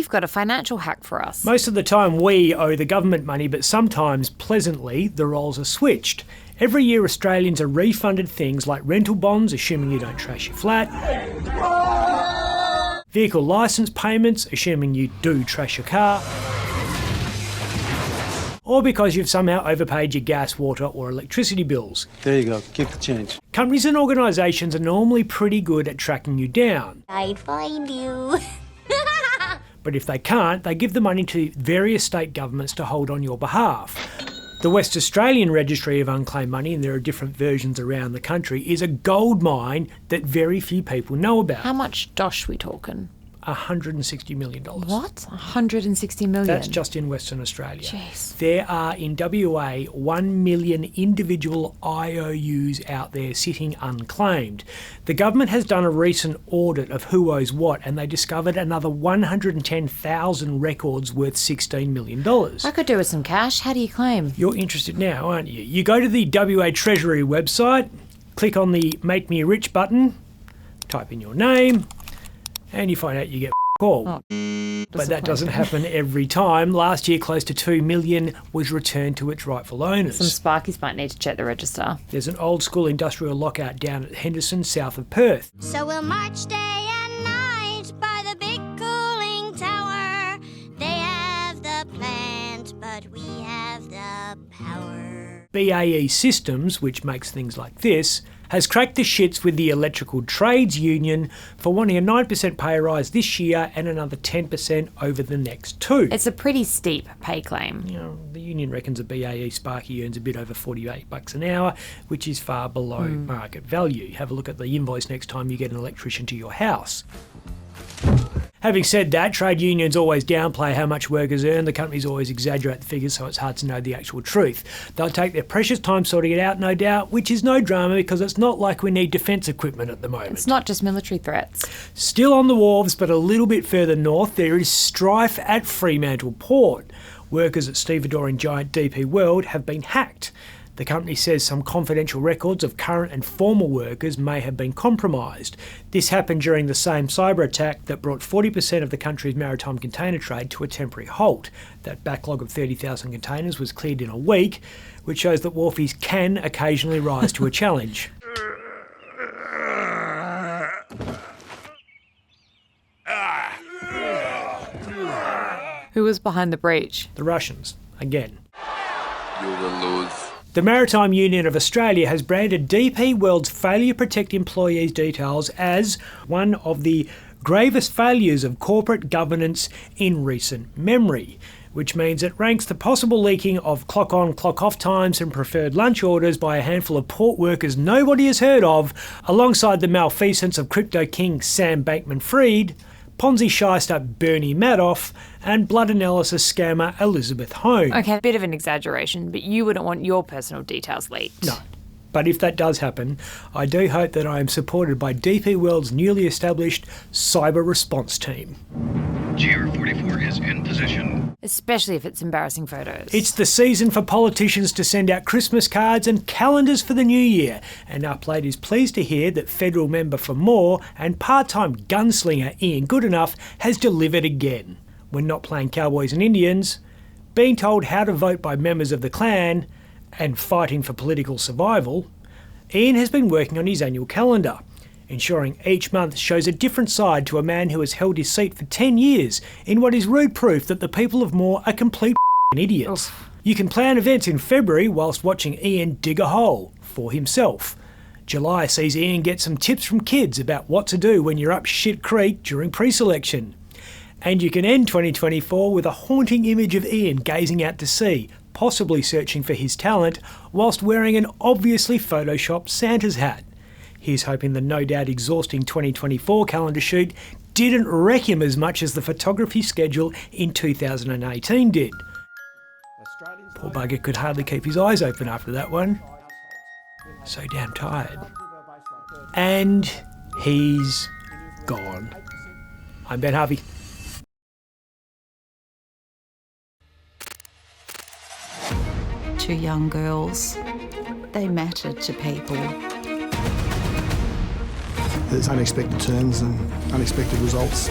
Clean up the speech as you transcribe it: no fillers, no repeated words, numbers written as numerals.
You've got a financial hack for us. Most of the time we owe the government money, but sometimes, pleasantly, the roles are switched. Every year Australians are refunded things like rental bonds, assuming you don't trash your flat, vehicle licence payments, assuming you do trash your car, or because you've somehow overpaid your gas, water or electricity bills. There you go, keep the change. Companies and organisations are normally pretty good at tracking you down. I'd find you. But if they can't, they give the money to various state governments to hold on your behalf. The West Australian Registry of Unclaimed Money, and there are different versions around the country, is a gold mine that very few people know about. How much dosh we talking? $160 million. What? 160 million? That's just in Western Australia. Jeez. There are in WA 1 million individual IOUs out there sitting unclaimed. The government has done a recent audit of who owes what, and they discovered another 110,000 records worth $16 million. I could do with some cash. How do you claim? You're interested now, aren't you? You go to the WA Treasury website, click on the Make Me Rich button, type in your name, and you find out you get all. Oh, but that doesn't happen every time. Last year, close to $2 million was returned to its rightful owners. Some sparkies might need to check the register. There's an old school industrial lockout down at Henderson, south of Perth. So we'll march day and night by the big cooling tower. They have the plant, but we have the power. BAE Systems, which makes things like this, has cracked the shits with the Electrical Trades Union for wanting a 9% pay rise this year and another 10% over the next two. It's a pretty steep pay claim. You know, the union reckons a BAE Sparky earns a bit over $48 an hour, which is far below market value. Have a look at the invoice next time you get an electrician to your house. Having said that, trade unions always downplay how much workers earn. The companies always exaggerate the figures, so it's hard to know the actual truth. They'll take their precious time sorting it out, no doubt, which is no drama because it's not like we need defence equipment at the moment. It's not just military threats. Still on the wharves, but a little bit further north, there is strife at Fremantle Port. Workers at stevedoring giant DP World have been hacked. The company says some confidential records of current and former workers may have been compromised. This happened during the same cyber attack that brought 40% of the country's maritime container trade to a temporary halt. That backlog of 30,000 containers was cleared in a week, which shows that Wharfies can occasionally rise to a challenge. Who was behind the breach? The Russians, again. You will lose. The Maritime Union of Australia has branded DP World's failure to protect employees' details as one of the gravest failures of corporate governance in recent memory, which means it ranks the possible leaking of clock-on, clock-off times and preferred lunch orders by a handful of port workers nobody has heard of, alongside the malfeasance of crypto king Sam Bankman-Fried, Ponzi shyster Bernie Madoff, and blood analysis scammer Elizabeth Holmes. Okay, a bit of an exaggeration, but you wouldn't want your personal details leaked. No. But if that does happen, I do hope that I am supported by DP World's newly established cyber response team. GR44 is in position. Especially if it's embarrassing photos. It's the season for politicians to send out Christmas cards and calendars for the new year, and Uplate is pleased to hear that federal member for More and part-time gunslinger Ian Goodenough has delivered again. When not playing Cowboys and Indians, being told how to vote by members of the clan, and fighting for political survival, Ian has been working on his annual calendar, ensuring each month shows a different side to a man who has held his seat for 10 years in what is rude proof that the people of More are complete idiots. Oof. You can plan events in February whilst watching Ian dig a hole for himself. July sees Ian get some tips from kids about what to do when you're up shit creek during pre-selection. And you can end 2024 with a haunting image of Ian gazing out to sea, possibly searching for his talent, whilst wearing an obviously photoshopped Santa's hat. He's hoping the no doubt exhausting 2024 calendar shoot didn't wreck him as much as the photography schedule in 2018 did. Poor bugger could hardly keep his eyes open after that one. So damn tired. And he's gone. I'm Ben Harvey. Two young girls, they mattered to people. There's unexpected turns and unexpected results.